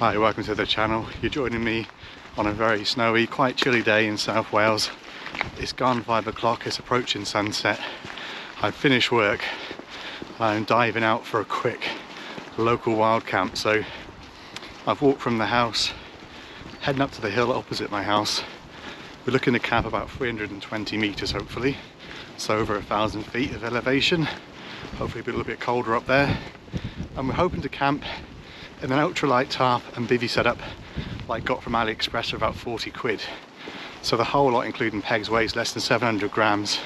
Hi, welcome to the channel. You're joining me on a very snowy, quite chilly day in South Wales. It's gone 5 o'clock, it's approaching sunset. I've finished work. I'm diving out for a quick local wild camp. So I've walked from the house, heading up to the hill opposite my house. We're looking to camp about 320 meters hopefully. So over 1,000 feet of elevation. Hopefully a little bit colder up there. And we're hoping to camp in an ultralight tarp and bivy setup like got from Aliexpress for about 40 quid. So the whole lot, including pegs, weighs less than 700 grams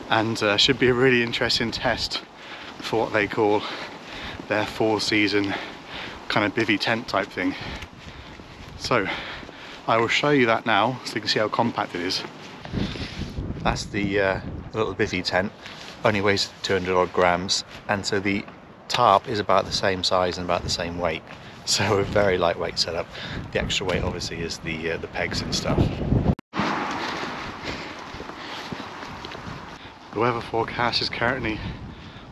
and should be a really interesting test for what they call their 4-season kind of bivy tent type thing. So I will show you that now so you can see how compact it is. That's the little bivy tent, only weighs 200 odd grams, and so the tarp is about the same size and about the same weight, so a very lightweight setup. The extra weight obviously is the pegs and stuff. The weather forecast is currently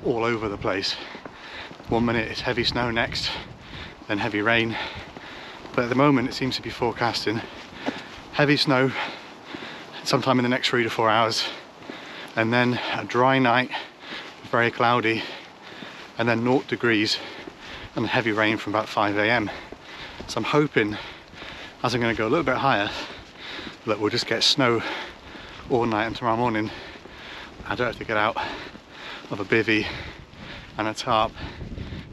all over the place. 1 minute it's heavy snow, next then heavy rain, but at the moment it seems to be forecasting heavy snow sometime in the next 3 to 4 hours, and then a dry night, very cloudy, and then 0 degrees and heavy rain from about 5 AM. So I'm hoping, as I'm going to go a little bit higher, that we'll just get snow all night, and tomorrow morning I don't have to get out of a bivy and a tarp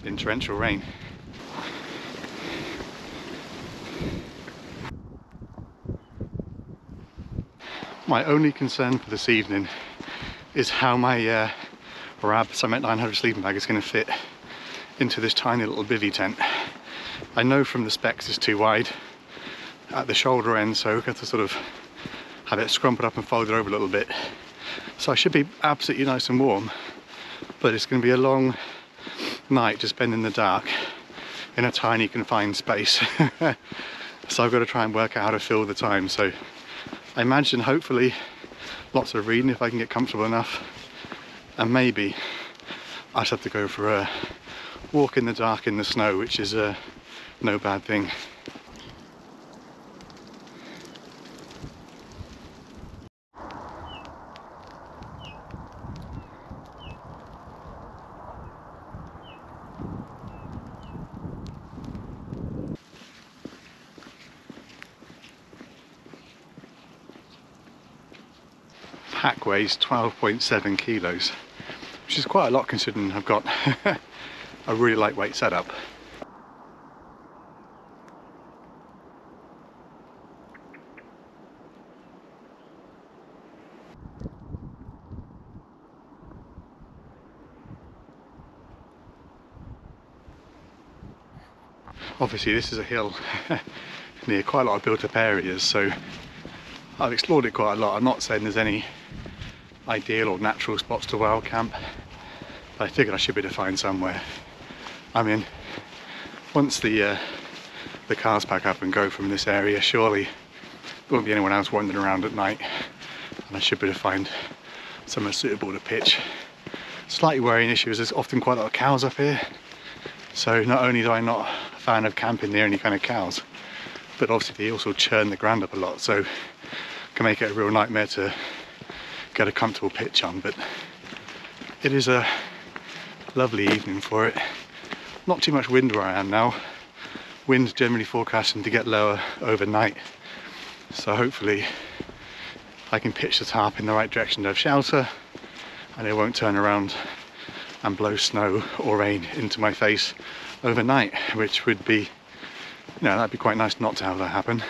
in torrential rain. My only concern for this evening is how my Rab Summit 900 sleeping bag is going to fit into this tiny little bivy tent. I know from the specs it's too wide at the shoulder end, so I've got to sort of have it scrumpled up and folded over a little bit. So I should be absolutely nice and warm, but it's going to be a long night to spend in the dark in a tiny confined space. So I've got to try and work out how to fill the time. So I imagine hopefully lots of reading if I can get comfortable enough. And maybe I just have to go for a walk in the dark in the snow, which is no bad thing. Pack weighs 12.7 kilos, which is quite a lot considering I've got a really lightweight setup. Obviously this is a hill near quite a lot of built up areas, so I've explored it quite a lot. I'm not saying there's any ideal or natural spots to wild camp, but I figured I should be able to find somewhere. I mean, once the cars pack up and go from this area, surely there won't be anyone else wandering around at night, and I should be able to find somewhere suitable to pitch. Slightly worrying issue is there's often quite a lot of cows up here, so not only do I not a fan of camping near any kind of cows, but obviously they also churn the ground up a lot, so it can make it a real nightmare to get a comfortable pitch on. But it is a lovely evening for it. Not too much wind where I am now. Wind's generally forecasting to get lower overnight, so hopefully I can pitch the tarp in the right direction to have shelter and it won't turn around and blow snow or rain into my face overnight, which would be, you know, that'd be quite nice not to have that happen.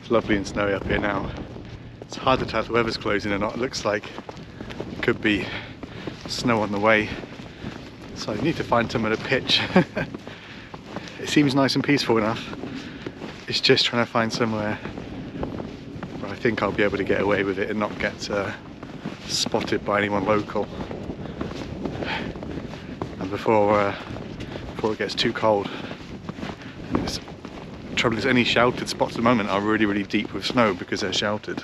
It's lovely and snowy up here now. It's hard to tell if the weather's closing or not. It looks like it could be snow on the way. So I need to find somewhere to pitch. It seems nice and peaceful enough. It's just trying to find somewhere where I think I'll be able to get away with it and not get spotted by anyone local. And before it gets too cold. The trouble is, any sheltered spots at the moment are really, really deep with snow because they're sheltered.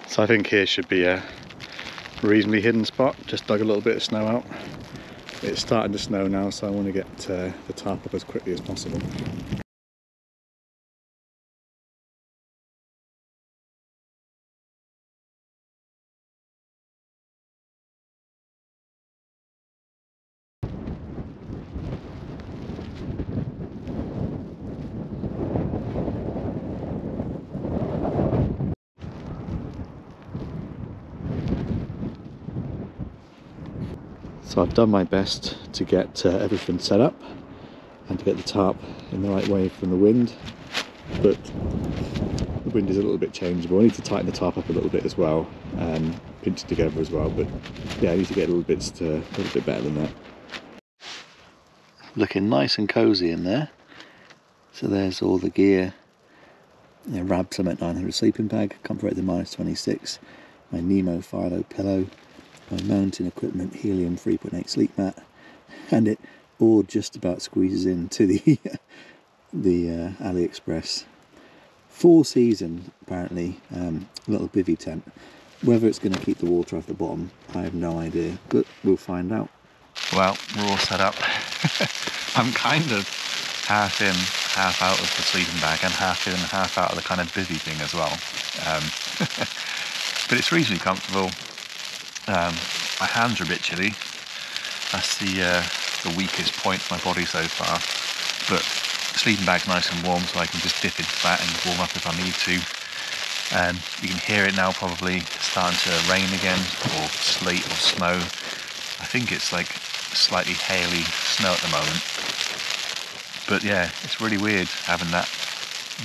So I think here should be a reasonably hidden spot. Just dug a little bit of snow out. It's starting to snow now, so I want to get the tarp up as quickly as possible. So I've done my best to get everything set up and to get the tarp in the right way from the wind, but the wind is a little bit changeable. I need to tighten the tarp up a little bit as well, pinch it together as well, but yeah, I need to get a little bit better than that. Looking nice and cosy in there. So there's all the gear. Rab Summit 900 sleeping bag, comfort rated -26, my Nemo Philo pillow, my mountain equipment helium 3.8 sleep mat, and it all just about squeezes into the Aliexpress 4-season apparently little bivy tent. Whether it's going to keep the water off the bottom, I have no idea, but we'll find out. Well, we're all set up. I'm kind of half in, half out of the sleeping bag, and half in, half out of the kind of bivy thing as well. But it's reasonably comfortable. My hands are a bit chilly. That's the weakest point of my body so far. But the sleeping bag's nice and warm, so I can just dip into that and warm up if I need to. You can hear it now, probably starting to rain again, or sleet or snow. I think it's like slightly haily snow at the moment. But yeah, it's really weird having that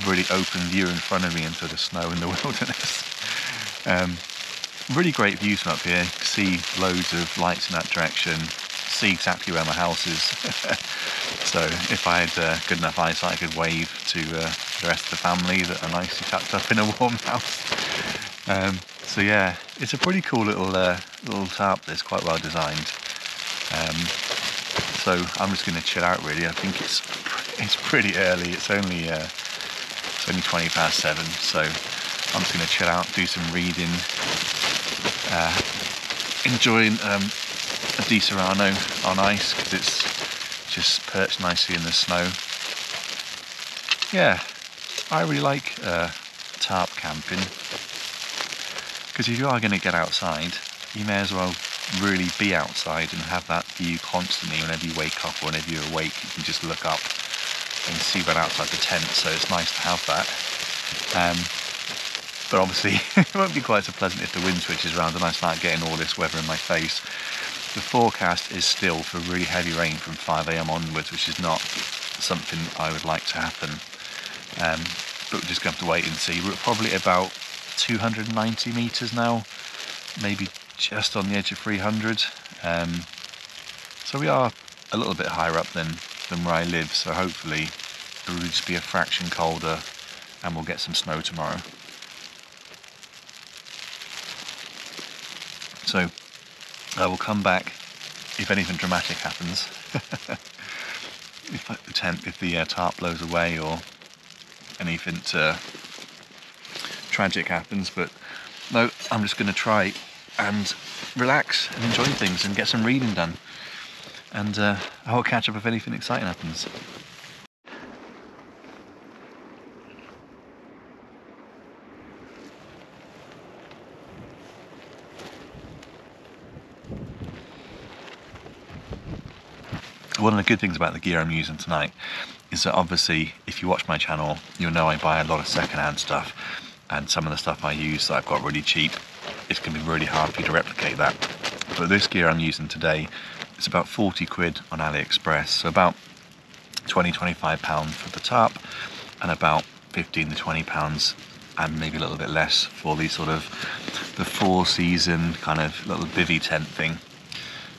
really open view in front of me into the snow in the wilderness. Really great views from up here. See loads of lights in that direction. See exactly where my house is. So if I had good enough eyesight, I could wave to the rest of the family that are nicely tucked up in a warm house. So yeah, it's a pretty cool little tarp that's quite well designed. So I'm just going to chill out really. I think it's pretty early. It's only 20 past 7, so I'm just going to chill out, do some reading, enjoying a Di Serrano on ice because it's just perched nicely in the snow. Yeah, I really like tarp camping because if you are going to get outside, you may as well really be outside and have that view constantly. Whenever you wake up or whenever you're awake, you can just look up and see right outside the tent, so it's nice to have that. But obviously it won't be quite so pleasant if the wind switches around and I start getting all this weather in my face. The forecast is still for really heavy rain from 5 AM onwards, which is not something I would like to happen. But we're just going to have to wait and see. We're probably about 290 metres now, maybe just on the edge of 300. So we are a little bit higher up than where I live, so hopefully it will just be a fraction colder and we'll get some snow tomorrow. So I will come back if anything dramatic happens. if the tarp blows away or anything tragic happens, but no, I'm just going to try and relax and enjoy things and get some reading done, and I will catch up if anything exciting happens. So one of the good things about the gear I'm using tonight is that obviously if you watch my channel, you'll know I buy a lot of second-hand stuff, and some of the stuff I use that I've got really cheap, it's going to be really hard for you to replicate that. But this gear I'm using today, it's about 40 quid on Aliexpress, so about 20–25 pounds for the tarp, and about 15 to 20 pounds and maybe a little bit less for the sort of the 4-season kind of little bivy tent thing.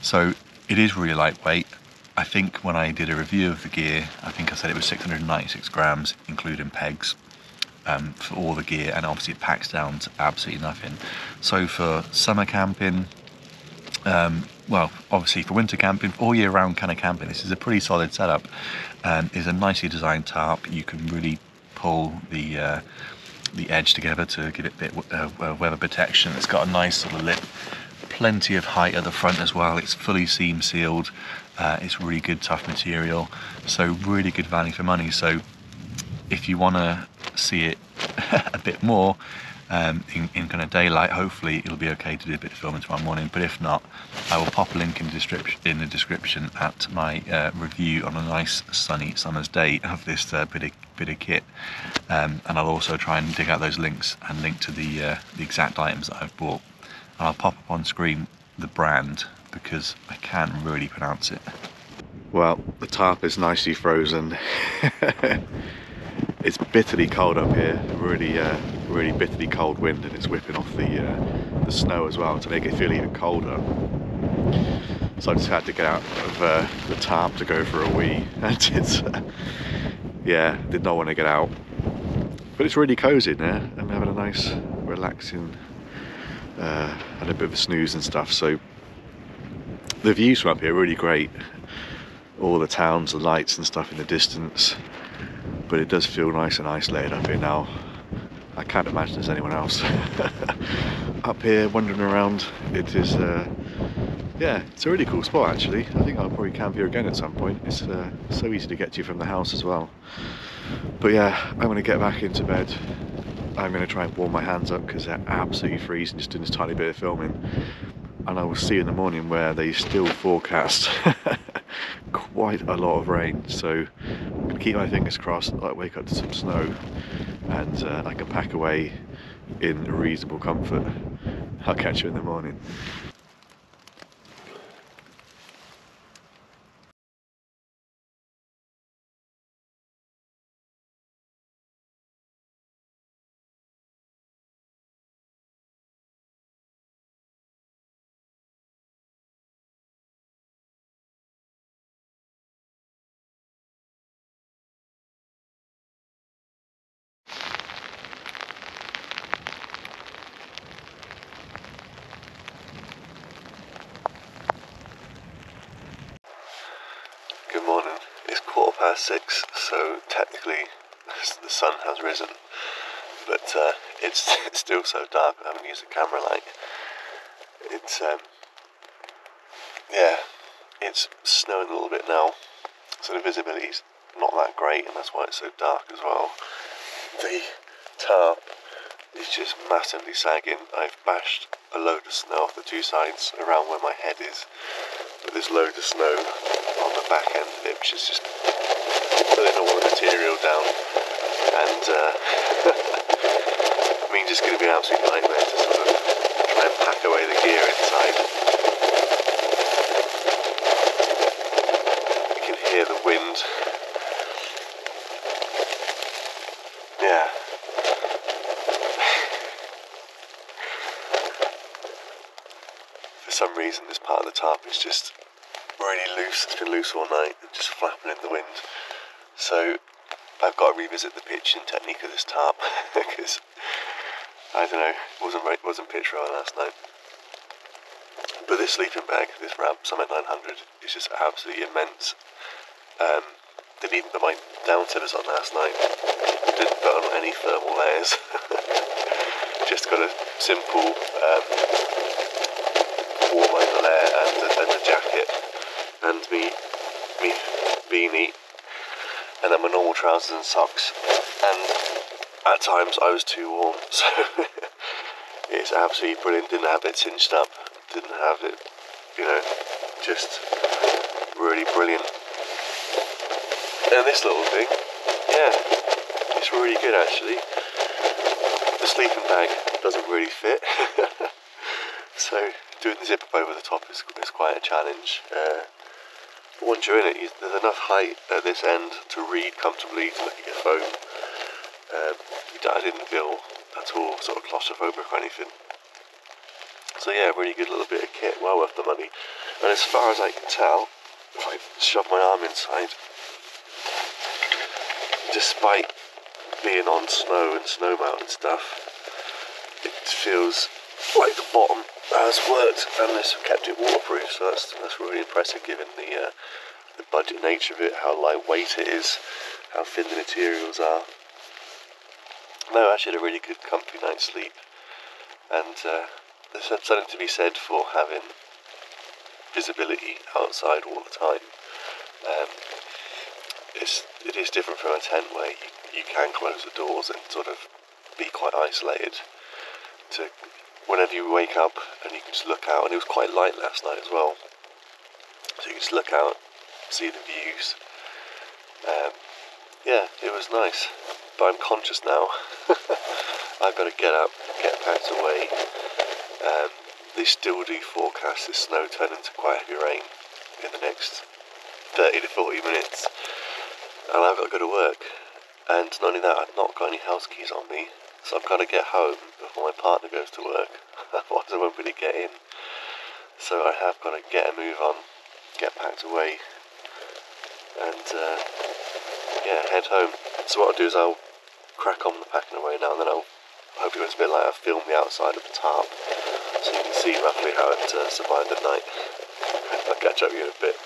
So it is really lightweight. I think when I did a review of the gear, I think I said it was 696 grams including pegs for all the gear, and obviously it packs down to absolutely nothing. So for summer camping, well, obviously for winter camping, all year round kind of camping, this is a pretty solid setup. It's a nicely designed tarp. You can really pull the edge together to give it a bit of weather protection. It's got a nice sort of lip, plenty of height at the front as well. It's fully seam sealed. It's really good tough material, so really good value for money. So if you want to see it a bit more in kind of daylight, hopefully it'll be okay to do a bit of filming tomorrow morning. But if not, I will pop a link in the description at my review on a nice sunny summer's day of this bit of kit, and I'll also try and dig out those links and link to the exact items that I've bought, and I'll pop up on screen the brand because I can't really pronounce it. Well, the tarp is nicely frozen. It's bitterly cold up here, really bitterly cold wind, and it's whipping off the snow as well to make it feel even colder. So I just had to get out of the tarp to go for a wee, and it's yeah, did not want to get out, but it's really cozy there. I'm having a nice relaxing and a bit of a snooze and stuff. So the views from up here are really great, all the towns, the lights and stuff in the distance, but it does feel nice and isolated up here now. I can't imagine there's anyone else up here wandering around. It is yeah, it's a really cool spot actually. I think I'll probably camp here again at some point. It's so easy to get to from the house as well. But yeah, I'm going to get back into bed. I'm going to try and warm my hands up because they're absolutely freezing just doing this tiny bit of filming. And I will see in the morning where they still forecast quite a lot of rain. So I'm going to keep my fingers crossed that I wake up to some snow and I can pack away in reasonable comfort. I'll catch you in the morning. Good morning. It's 6:15, so technically the sun has risen, but it's still so dark. I haven't used a camera light. It's yeah, it's snowing a little bit now, so the visibility's not that great, and that's why it's so dark as well. The tarp is just massively sagging. I've bashed a load of snow off the two sides around where my head is, but there's loads of snow on the back end of it, which is just pulling all the material down, and I mean, it's going to be an absolute nightmare to sort of try and pack away the gear inside. You can hear the wind. Yeah. For some reason this part of the tarp is just really loose. It's been loose all night, just flapping in the wind. So I've got to revisit the pitching technique of this tarp because I don't know, wasn't pitch right last night. But this sleeping bag, this Rab Summit 900, is just absolutely immense. Didn't even put my down tippers on last night. Didn't put on any thermal layers. Just got a simple warm over layer and a jacket and me beanie, and then my normal trousers and socks. And at times I was too warm, so it's absolutely brilliant. Didn't have it cinched up, didn't have it, you know, just really brilliant. And this little thing, yeah, it's really good actually. The sleeping bag doesn't really fit, so doing the zip up over the top is quite a challenge. But once you're in it, there's enough height at this end to read comfortably, to look at your phone. I didn't feel at all sort of claustrophobic or anything. So yeah, really good little bit of kit, well worth the money. And as far as I can tell, if I shove my arm inside, despite being on snow and snow melt and stuff, it feels like the bottom has worked and it's kept it waterproof. So that's really impressive given the budget nature of it, how lightweight it is, how thin the materials are. No, actually had a really good comfy night's sleep, and there's something to be said for having visibility outside all the time. It is different from a tent where you can close the doors and sort of be quite isolated, to whenever you wake up and you can just look out, and it was quite light last night as well, so you can just look out, see the views. Yeah, it was nice, but I'm conscious now. I've got to get up, get packed away. They still do forecast the snow turning into quite heavy rain in the next 30 to 40 minutes, and I've got to go to work. And not only that, I've not got any house keys on me, so I've got to get home before my partner goes to work, otherwise I won't really get in. So I have got to get a move on, get packed away, and yeah, head home. So what I'll do is I'll crack on the packing away now, and then I'll, hopefully when it's a bit lighter, film the outside of the tarp, so you can see roughly how it survived the night. I'll catch up with you in a bit.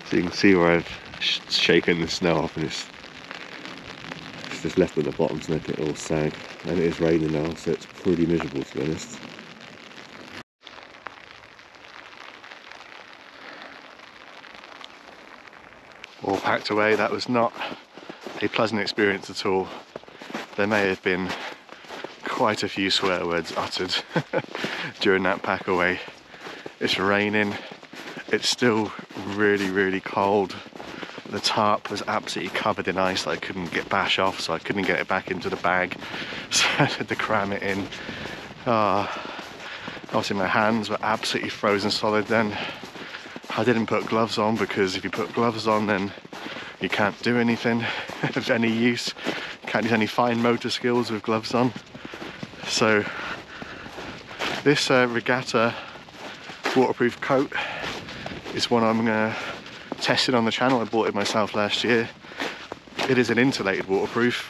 So you can see where I've shaken the snow off, and it's just left at the bottom to make it all sag. And it is raining now, so it's pretty miserable, to be honest. All packed away. That was not a pleasant experience at all. There may have been quite a few swear words uttered during that pack away. It's raining. It's still really cold. The tarp was absolutely covered in ice that I couldn't get bash off, so I couldn't get it back into the bag, so I had to cram it in. Obviously my hands were absolutely frozen solid then. I didn't put gloves on, because if you put gloves on then you can't do anything of any use. You can't use any fine motor skills with gloves on. So this regatta waterproof coat is one I'm testing on the channel. I bought it myself last year. It is an insulated waterproof,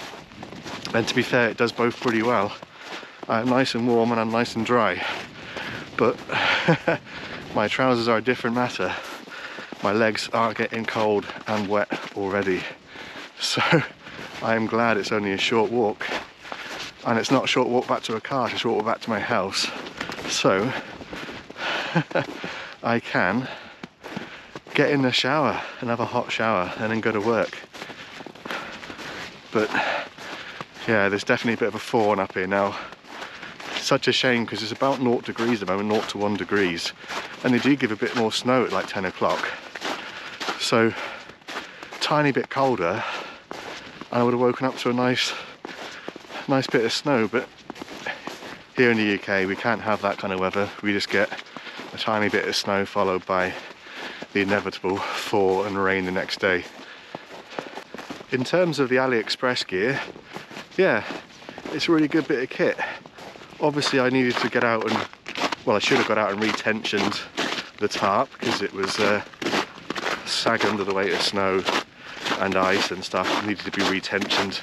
and to be fair, it does both pretty well. I'm nice and warm and I'm nice and dry, but my trousers are a different matter. My legs are getting cold and wet already, so I am glad it's only a short walk, and it's not a short walk back to a car, it's a short walk back to my house, so I can get in the shower and have a hot shower and then go to work. But yeah, there's definitely a bit of a fawn up here now. Such a shame, because it's about 0 degrees at the moment, 0 to 1 degrees, and they do give a bit more snow at like 10 o'clock, so tiny bit colder, and I would have woken up to a nice bit of snow. But here in the UK we can't have that kind of weather. We just get a tiny bit of snow followed by the inevitable thaw and rain the next day. In terms of the Aliexpress gear, yeah, it's a really good bit of kit. Obviously I needed to get out and, well, I should have got out and retensioned the tarp, because it was sag under the weight of snow and ice and stuff. It needed to be retensioned,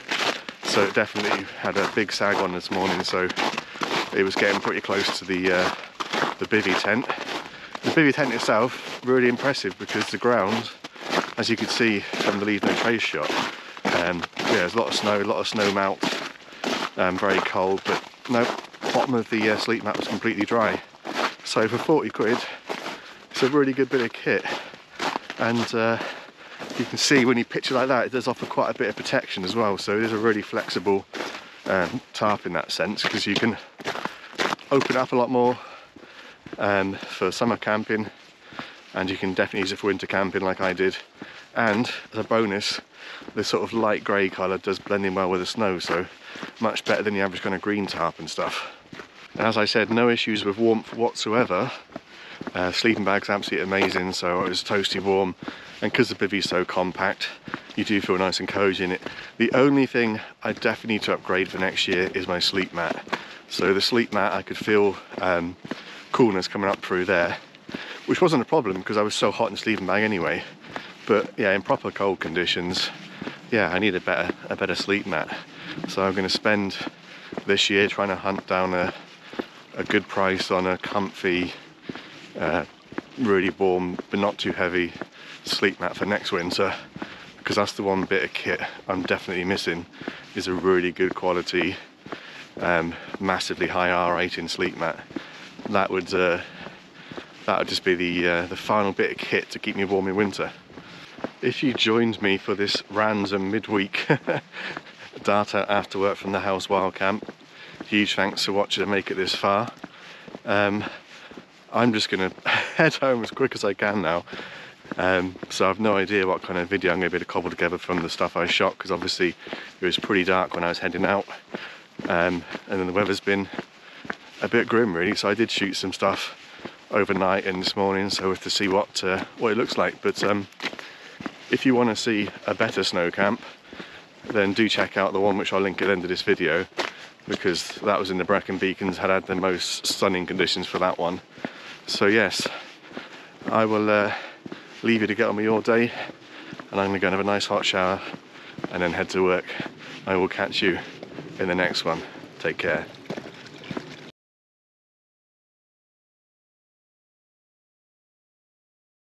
so it definitely had a big sag on this morning, so it was getting pretty close to the Bivy tent. The Bivy tent itself, really impressive, because the ground, as you could see from the Leave No Trace shot, yeah, there's a lot of snow melt, very cold, but no, bottom of the sleep mat was completely dry. So for 40 quid, it's a really good bit of kit. And you can see when you picture like that, it does offer quite a bit of protection as well. So it is a really flexible tarp in that sense, because you can open it up a lot more for summer camping, and you can definitely use it for winter camping like I did. And as a bonus, this sort of light grey colour does blend in well with the snow, so much better than the average kind of green tarp and stuff. And as I said, no issues with warmth whatsoever. Sleeping bag's absolutely amazing, so it was toasty warm, and because the Bivy's so compact, you do feel nice and cozy in it. The only thing I definitely need to upgrade for next year is my sleep mat. So the sleep mat, I could feel coolness coming up through there, which wasn't a problem because I was so hot in the sleeping bag anyway. But yeah, in proper cold conditions, yeah, I need a better sleep mat. So I'm going to spend this year trying to hunt down a good price on a comfy, really warm but not too heavy sleep mat for next winter, because that's the one bit of kit I'm definitely missing, is a really good quality, massively high R rating sleep mat. That would just be the final bit of kit to keep me warm in winter. If you joined me for this random midweek data after work from the house wild camp, huge thanks for watching and make it this far. I'm just gonna head home as quick as I can now. So I've no idea what kind of video I'm gonna be able to cobble together from the stuff I shot, because obviously it was pretty dark when I was heading out, and then the weather's been a bit grim really, so I did shoot some stuff overnight and this morning, so we have to see what it looks like. But if you want to see a better snow camp, then do check out the one which I'll link at the end of this video, because that was in the Brecon Beacons, had the most stunning conditions for that one. So yes, I will leave you to get on with your day, and I'm going to go and have a nice hot shower and then head to work. I will catch you in the next one. Take care.